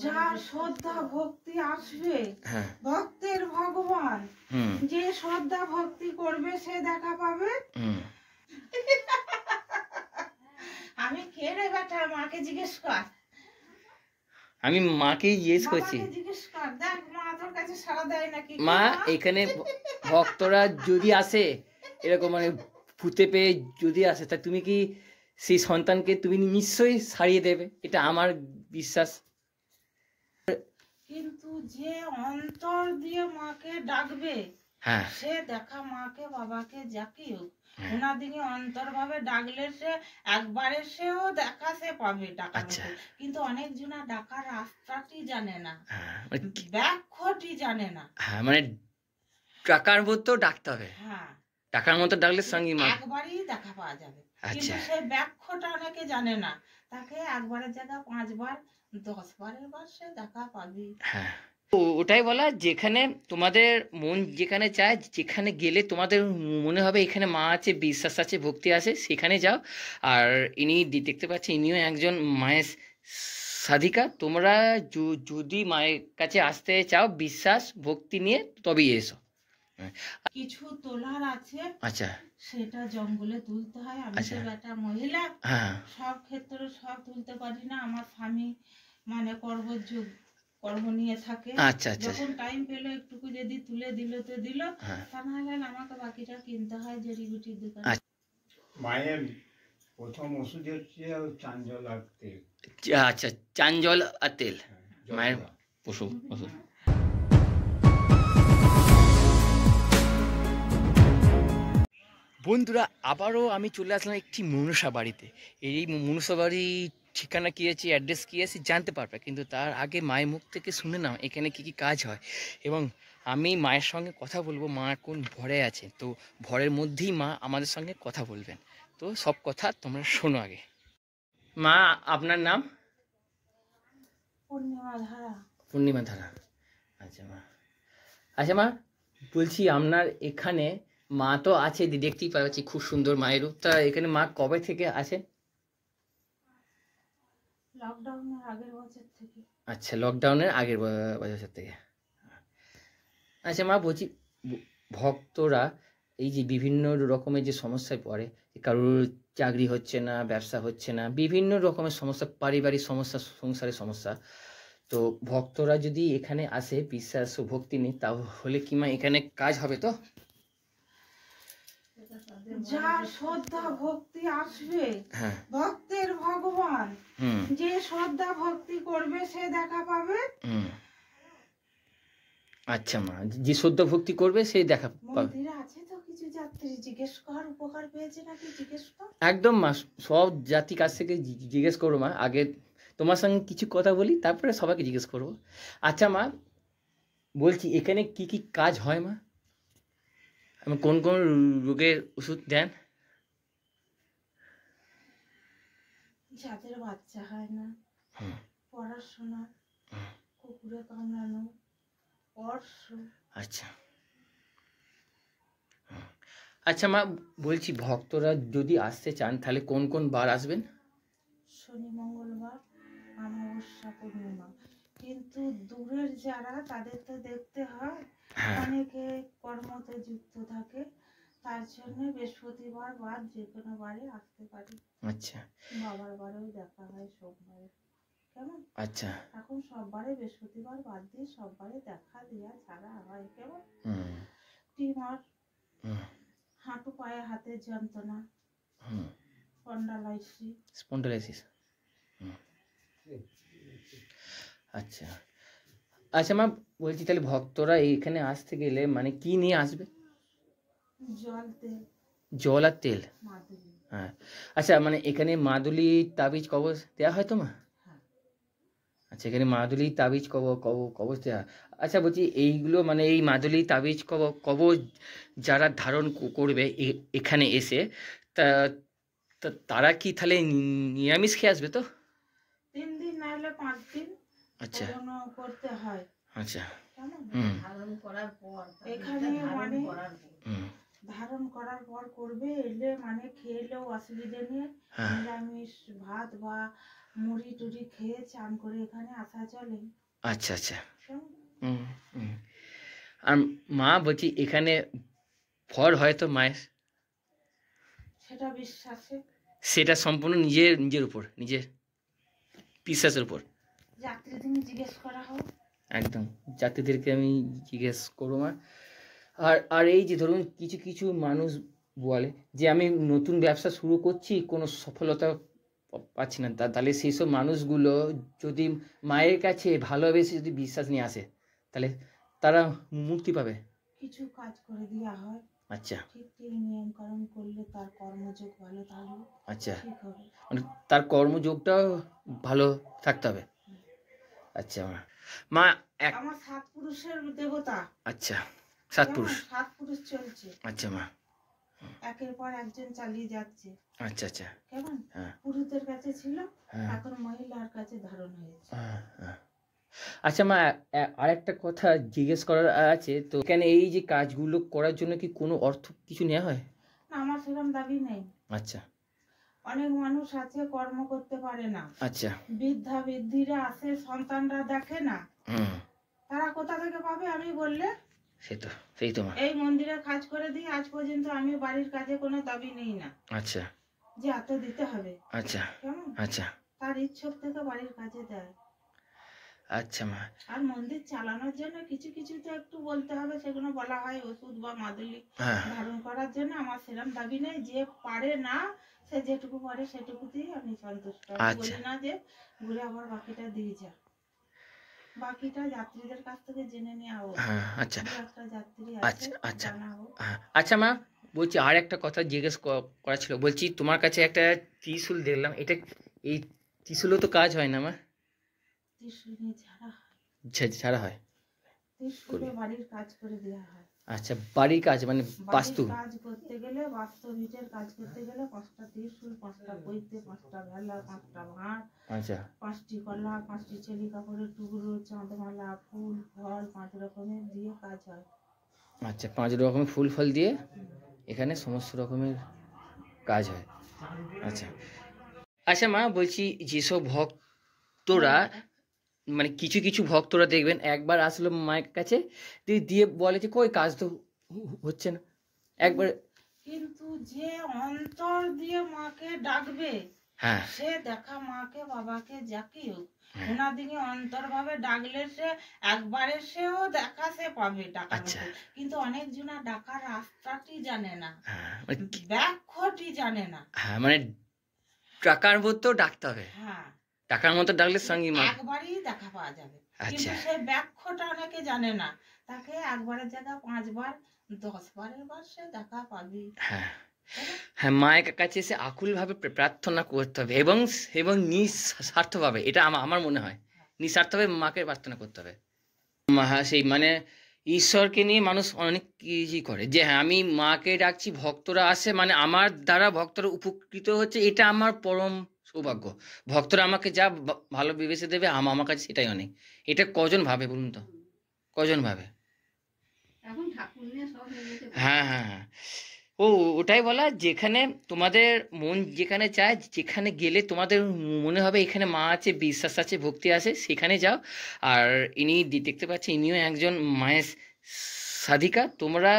যা শ্রদ্ধা ভক্তি আসবে, ভক্তের ভগবান, যে শ্রদ্ধা ভক্তি করবে সে দেখা পাবে। আমি কে রে বেটা, মাকে জিজ্ঞেস কর। আমি মাকেই জিজ্ঞেস করছি। জিজ্ঞেস কর, দেখ মা তোর কাছে সাড়া দেয় নাকি। মা এখানে ভক্তরা যদি আসে এরকম মানে ফুতে পেয়ে যদি আসে, তা তুমি কি সেই সন্তানকে তুমি নিশ্চয়ই সারিয়ে দেবে, এটা আমার বিশ্বাস। কিন্তু যে অন্তর দিয়ে মাকে ডাকবে, সে দেখা মাকে বাবাকে যাকে হোক ওনাদিকে অন্তর ভাবে ডাকলে সে একবারে সেও দেখা সে পাবে টাকা। কিন্তু অনেক জনা ডাকার রাস্তাটি জানে না, ব্যাখ্যাটি জানে না। মানে টাকার মতো ডাকতে হবে, টাকার মতো ডাকলে সঙ্গে একবারই দেখা পাওয়া যাবে। কিন্তু সেই ব্যাখ্যাটা অনেকে জানে না, তাকে একবারের জায়গা 5 বার 10 বারের বার সে দেখা পাবি। ওটাই বলা, যেখানে তোমাদের মন যেখানে চায়, যেখানে গেলে তোমাদের মনে হবে এখানে মা আছে, বিশ্বাস আছে, ভক্তি আছে, সেখানে যাও। আর ইনি দেখতে পাচ্ছি ইনিও একজন মায়ের সাধিকা। তোমরা যদি মায়ের কাছে আসতে চাও বিশ্বাস ভক্তি নিয়ে, তবেই এসো। কিছু তোলার আছে, সেটা জঙ্গলে তুলতে হয়। আমি তো একটা মহিলা, সব ক্ষেত্রে সব তুলতে পারি না। আমার স্বামী মানে কর্ম নিয়ে থাকে। যখন টাইম পেলো একটুকু যদি তুলে দিল তো দিল, তা নাহলে আমাকে বাকিটা কিনতে হয় জড়িগুটির দোকানে। মায়ের প্রথম ওষুধ হচ্ছে চাঞ্জল আর তেল। আচ্ছা, চাঞ্জল আর তেল মায়ের ওষুধ। বন্ধুরা, আবারও আমি চলে আসলাম একটি মনসা বাড়িতে। এই মনসা বাড়ি ঠিকানা কী আছে, অ্যাড্রেস কী আছে জানতে পারবে, কিন্তু তার আগে মায়ের মুখ থেকে শুনে নাও এখানে কী কী কাজ হয়। এবং আমি মায়ের সঙ্গে কথা বলবো, মা কোন ভরে আছে, তো ভরের মধ্যেই মা আমাদের সঙ্গে কথা বলবেন। তো সব কথা তোমরা শোনো আগে। মা আপনার নাম? পূর্ণিমা ধারা। আচ্ছা মা, বলছি আপনার এখানে মা তো আছে, দেখতেই পাচ্ছি খুব সুন্দর মায়ের রূপ। তা এখানে মা কবে থেকে আছে? লকডাউনের আগের বছর থেকে। আচ্ছা, লকডাউনের আগের বছর থেকে। আচ্ছা মা, বলছি ভক্তরা এই যে বিভিন্ন রকমের যে সমস্যায় পড়ে, কারোর চাকরি হচ্ছে না, ব্যবসা হচ্ছে না, বিভিন্ন রকমের সমস্যা, পারিবারিক সমস্যা, সংসারের সমস্যা, তো ভক্তরা যদি এখানে আসে বিশ্বাস ও ভক্তি নেই, তাহলে কি মা এখানে কাজ হবে? তো যা শ্রদ্ধা ভক্তি আসবে, ভক্তের ভগবান, যে শ্রদ্ধা ভক্তি করবে সে দেখা পাবে। আচ্ছা মা, যে শ্রদ্ধা ভক্তি করবে সে দেখা পাবে। মন্দিরে আছে তো কিছু যাত্রী, জিজ্ঞেস কর উপকার পেয়েছে নাকি, জিজ্ঞেস কর। একদম মা, সব জাতির কাছ থেকে জিজ্ঞেস করো মা। আগে তোমার সঙ্গে কিছু কথা বলি, তারপরে সবাইকে জিজ্ঞেস করবো। আচ্ছা মা, বলছি এখানে কি কি কাজ হয় মা? কোন কোন রোগের ওষুধ দেন? যাদের বাচ্চা হয় না, পড়াশোনা, কুকুরে কামড়ানো, অর্শ। আচ্ছা আচ্ছা মা, বলছি ভক্তরা যদি আসতে চান তাহলে কোন কোন বার আসবেন? শনি, মঙ্গলবার, অমাবস্যা, পূর্ণিমা। কিন্তু দূরের যারা, তাদের তো দেখতে হয়, অনেকে কর্মতে যুক্ত থাকে, তার জন্য বৃহস্পতিবার বাদ যে কোনো বারে আসতে পারি। আচ্ছা, বাবার বারেও দেখা হয় সোমবারে, কেমন? আচ্ছা, এখন সববারে বৃহস্পতিবার বাদ দিয়ে সববারে দেখা দেওয়া ছাড়া হয়, কেমন? টিমার, হাঁটু পায়ে হাতের যন্ত্রণা, স্পন্ডালাইসিস। আচ্ছা আচ্ছা মা, বলছি তাহলে ভক্তরা এইখানে আসতে গেলে মানে কি নিয়ে আসবে? জল আর তেল। হ্যাঁ, আচ্ছা, মানে এখানে মাদুলি তাবিজ কবজ দেওয়া হয় তো মা? আচ্ছা, এখানে মাদুলি তাবিজ কবজ দেওয়া। আচ্ছা বলছি, এইগুলো মানে এই মাদুলি তাবিজ কবজ যারা ধারণ করবে এখানে এসে, তা তারা কি তাহলে নিরামিষ খেয়ে আসবে তো? 3 দিন না হলে 5 দিন আচ্ছা করতে হয়। আচ্ছা, ধারণ করার পর এখানে মানে ধারণ করার পর করবে, এলে মানে খেলেও অসুবিধে নেই। নিরামিষ ভাত বা মুড়ি টুড়ি খেয়ে চান করে এখানে আসা চলে। আচ্ছা আচ্ছা। কেমন? হুম হুম। আর মা বলছি এখানে ফল হয় তো মায়ের, সেটা বিশ্বাসে সেটা সম্পূর্ণ নিজের নিজের উপর, নিজের বিশ্বাসের উপর। যাত্রীদের জিজ্ঞেস করা হোক। একদম, যাত্রীদেরকে আমি জিজ্ঞেস করবো মা। আর আর এই যে ধরুন কিছু কিছু মানুষ বলে যে আমি নতুন ব্যবসা শুরু করছি, কোনো সফলতা পাচ্ছি না, তাহলে সেই সব মানুষগুলো যদি মায়ের কাছে ভালোবেসে যদি বিশ্বাস নিয়ে আসে, তাহলে তারা মুক্তি পাবে। কিছু কাজ করে দেওয়া হয়। আচ্ছা ঠিক ঠিক নিয়ম কানুন করলে তার কর্মযোগ ভালো থাকবে। আচ্ছা, ঠিক হবে। মানে তার কর্মযোগটাও ভালো থাকতে হবে। আচ্ছা মা, মা এক আমার 7 পুরুষের দেবতা। আচ্ছা, 7 পুরুষ। 7 পুরুষ চলছে। আচ্ছা মা। একের পর একজন চালিয়ে যাচ্ছে। আচ্ছা আচ্ছা। কেমন? হ্যাঁ পুরুষদের কাছে ছিল, হ্যাঁ এখন মহিলার কাছে ধারণ হয়েছে। হ্যাঁ। আচ্ছা মা, আরেকটা কথা জিজ্ঞেস করার আছে, তো এখানে এই যে কাজগুলো করার জন্য কি কোনো অর্থ কিছু নেওয়া হয়? না, আমার সেরকম দাবি নেই। আচ্ছা অনেক মানুষ আছে কর্ম করতে পারে না। আচ্ছা। বৃদ্ধা বৃদ্ধিরা আছে, সন্তানরা দেখে না, হুম, তারা কোথা থেকে পাবে আমি বললে? সেই তো মা। এই মন্দিরে কাজ করে দিই, আজ পর্যন্ত আমি বাড়ির কাজে কোনো দাবি নেই না আচ্ছা যে এত দিতে হবে। আচ্ছা কেমন? আচ্ছা তার ইচ্ছক থেকে বাড়ির কাজে দেয়। আচ্ছা মা। আর মন্দির চালানোর জন্য কিছু কিছু তো একটু বলতে হবে, সেগুলো বলা হয় ওষুধ বা মাদুলি হ্যাঁ ধারণ করার জন্য। আমার সেরকম দাবি নেই, যে পারে না সে যেটুকু পারে সেটুকুতেই আমি সন্তুষ্ট। আমি আচ্ছা। বলি না যে ঘুরে আবার বাকিটা দিয়ে যা, বাকিটা যাত্রীদের কাছ থেকে জেনে নেওয়া হোক। হ্যাঁ আচ্ছা একটা যাত্রী আছে আচ্ছা আচ্ছা জানাবো। আচ্ছা মা, বলছি আর একটা কথা জিজ্ঞেস করা ছিল। বলছি তোমার কাছে একটা ত্রিশূল দেখলাম, এটা এই ত্রিশূলও তো কাজ হয় না মা? ত্রিশূল নিয়ে ছাড়া হয়। ছাড়া হয়? ত্রিশূলে বাড়ির কাজ করে দেওয়া হয়। আচ্ছা, বাড়ির কাজ মানে বাস্তু বাড়ির কাজ করতে গেলে, বাস্তু ভিটের কাজ করতে গেলে 5টা ত্রিশূল, 5টা পৈতে, 5টা ভেলা, 5টা ভাঁড়, আচ্ছা 5টি কলা, 5টি চেলি কাপড়ের টুকরো, চাঁদমালা, ফুল ফল 5 রকমের দিয়ে কাজ হয়। আচ্ছা, 5 রকমের ফুল ফল দিয়ে এখানে সমস্ত রকমের কাজ হয়। আচ্ছা আচ্ছা মা, বলছি যেসব ভক্তরা, মানে কিছু কিছু ভক্তরা দেখবেন একবার আসলো মায়ের কাছে দিয়ে বলে যে কই কাজ তো হচ্ছে না, একবার। কিন্তু যে অন্তর দিয়ে মাকে ডাকবে, হ্যাঁ সে দেখা মাকে বাবাকে যাকে হোক ওনাদিকে অন্তর ভাবে ডাকলে সে একবারে সেও দেখা সে পাবে টাকার আচ্ছা। মতো। কিন্তু অনেক জনা ডাকার রাস্তাটি জানে না, হ্যাঁ মানে ব্যাখ্যাটি জানে না। হ্যাঁ মানে টাকার মতো ডাকতে হবে, হ্যাঁ, টাকার মতো ডাকলে সঙ্গে মা। একবারই দেখা পাওয়া যাবে, আচ্ছা কিন্তু সেই ব্যাখ্যাটা অনেকে জানে না। তাকে একবারের জায়গা 5 বার 10 বারের বার সে দেখা পাবি। হ্যাঁ হ্যাঁ, মায়ের কাছে এসে আকুলভাবে প্রার্থনা করতে হবে এবং এবং নিঃস্বার্থভাবে, এটা আমার মনে হয় নিঃস্বার্থভাবে মাকে প্রার্থনা করতে হবে। হ্যাঁ সেই মানে ঈশ্বরকে নিয়ে মানুষ অনেক কিছুই করে, যে হ্যাঁ আমি মাকে ডাকছি, ভক্তরা আসে, মানে আমার দ্বারা ভক্তরা উপকৃত হচ্ছে, এটা আমার পরম সৌভাগ্য। ভক্তরা আমাকে যা ভালো বিবেচে দেবে আমার কাছে সেটাই অনেক। এটা কজন ভাবে বলুন তো, কজন ভাবে? এখন ঠাকুর নিয়ে সব হ্যাঁ হ্যাঁ হ্যাঁ, ওটাই বলা, যেখানে তোমাদের মন যেখানে চায়, যেখানে গেলে তোমাদের মনে হবে এখানে মা আছে, বিশ্বাস আছে, ভক্তি আছে, সেখানে যাও। আর ইনি দেখতে পাচ্ছি ইনিও একজন মায়ের সাধিকা। তোমরা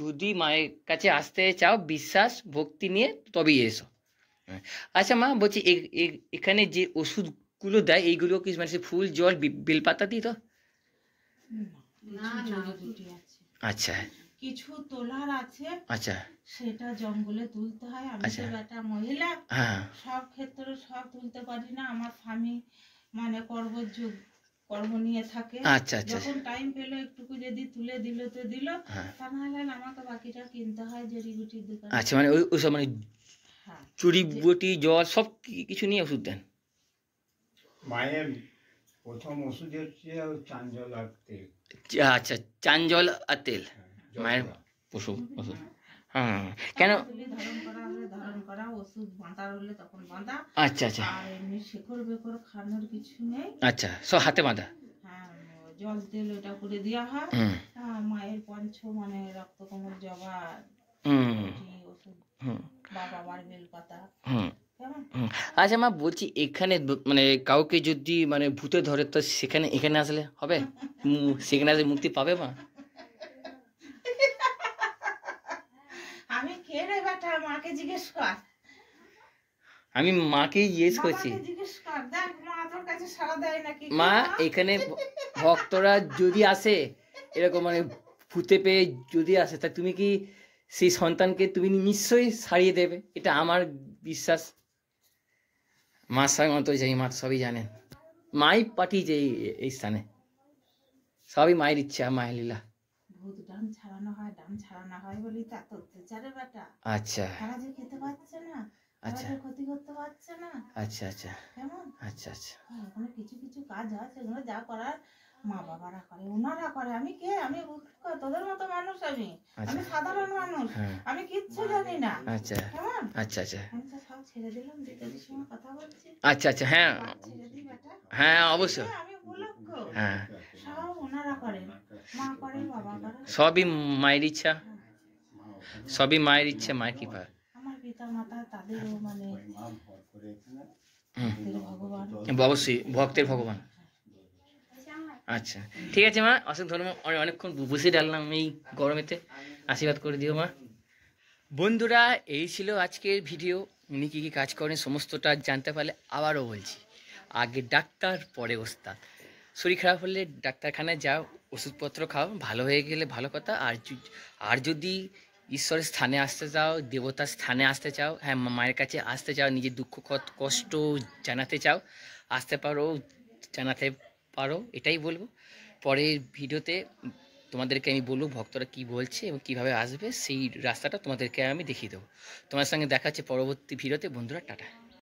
যদি মায়ের কাছে আসতে চাও বিশ্বাস ভক্তি নিয়ে, তবেই এসো। হ্যাঁ। আচ্ছা মা, বলছি এখানে যে ওষুধগুলো দেয় এইগুলো কি মানে ফুল জল বেলপাতা দিই তো? না না, দুটি আছে। আচ্ছা কিছু তোলার আছে, আচ্ছা সেটা জঙ্গলে তুলতে হয়। আমি আচ্ছা। তো বেটা মহিলা, হ্যাঁ সব ক্ষেত্রে সব তুলতে পারি না। আমার স্বামী মানে কর্ম নিয়ে থাকে। আচ্ছা আচ্ছা যখন টাইম পেলো একটুকু যদি তুলে দিল তো দিল, হ্যাঁ। তা নাহলে আমাকে বাকিটা কিনতে হয় জড়িবুটির দোকানে। আচ্ছা, মানে ওইসব মানে হ্যাঁ, চুরিবুটি জল সব কিছু নিয়ে ওষুধ দেন? মায়ের প্রথম ওষুধ হচ্ছে চাঞ্জল আর তেল। আচ্ছা, চান জল আর তেল মায়ের ওষুধ। হ্যাঁ কেন? তুলি ধারণ করা হলে ধারণ করা, ওষুধ বাঁধা হলে তখন বাঁধা। আচ্ছা আচ্ছা আর এমনি শেকড় বেকড় খানোর কিছু নেই। আচ্ছা, সব হাতে বাঁধা। হ্যাঁ, জল তেল ওটা করে দেওয়া হয়। হুম মায়ের পঞ্চ মানে রক্ত কমল জবা হুম ওষুধ হুম বা বাবার বেলপাতা, হুম কেমন? আচ্ছা মা বলছি এখানে মানে কাউকে যদি মানে ভূতে ধরে তো সেখানে এখানে আসলে হবে? সেখানে আসলে মুক্তি পাবে মা? আমি কে রে বেটা, মাকে জিজ্ঞেস কর, আমি মাকেই জিজ্ঞেস করছি। বাবাকে জিজ্ঞেস কর, দেখ মা তোর কাছে সাড়া দেয় নাকি। মা এখানে ভক্তরা যদি আসে এরকম মানে ভূতে পেয়ে যদি আসে তা তুমি কি সেই সন্তানকে তুমি নিশ্চয়ই সারিয়ে দেবে, এটা আমার বিশ্বাস। মার সঙ্গে মতো যাই, মা তো সবই জানেন, মাই পাঠিয়েছে এই স্থানে, সবই মায়ের ইচ্ছা, মায়ের লীলা। ভূত ডান ছাড়ানো হয়, ডান ছাড়ানো হয় বলি তা তো অত্যাচারে বেটা। আচ্ছা তারা যে খেতে পাচ্ছে না, তারা যে ক্ষতি করতে পারছে না। আচ্ছা আচ্ছা কেমন? আচ্ছা আচ্ছা এখানে কিছু কিছু কাজ হয়, সেগুলো যা করার মা বাবারা করে, ওনারা করে। আমি কে? আমি তোদের মতো মানুষ, আমি সাধারণ মানুষ, আমি কিচ্ছু জানি না। আচ্ছা কেমন? আচ্ছা আচ্ছা আমি তো সব ছেড়ে দিলাম, দিদির সঙ্গে কথা বলছি। আচ্ছা আচ্ছা হ্যাঁ ছেড়ে দিই বেটা। হ্যাঁ অবশ্যই আমি উপলক্ষ, হ্যাঁ সব ওনারা করে, মা করে, বাবা করে। সবই মায়ের ইচ্ছা, সবই মায়ের ইচ্ছা, মায়ের কৃপা। আমার পিতা মাতা তাদেরও মানে ভগবান, অবশ্যই ভক্তের ভগবান। আচ্ছা ঠিক আছে মা, অসংখ্য ধন্যবাদ, অনেকক্ষণ বসে ডাললাম এই গরমেতে, আশীর্বাদ করে দিও মা। বন্ধুরা এই ছিল আজকের ভিডিও, উনি কী কী কাজ করেন সমস্তটা জানতে পারলে আবারও বলছি, আগে ডাক্তার পরে ওস্তাদ। শরীর খারাপ হলে ডাক্তারখানায় যাও, ওষুধপত্র খাও, ভালো হয়ে গেলে ভালো কথা। আর যদি ঈশ্বরের স্থানে আসতে চাও, দেবতার স্থানে আসতে চাও, হ্যাঁ মায়ের কাছে আসতে চাও, নিজের দুঃখ কষ্ট জানাতে চাও, আসতে পারো, জানাতে পারো, এটাই বলবো। পরের ভিডিওতে তোমাদেরকে আমি বলবো ভক্তরা কি বলছে এবং কিভাবে আসবে, সেই রাস্তাটা তোমাদেরকে আমি দেখিয়ে দেবো। তোমার সঙ্গে দেখা হচ্ছে পরবর্তী ভিডিওতে। বন্ধুরা টাটা।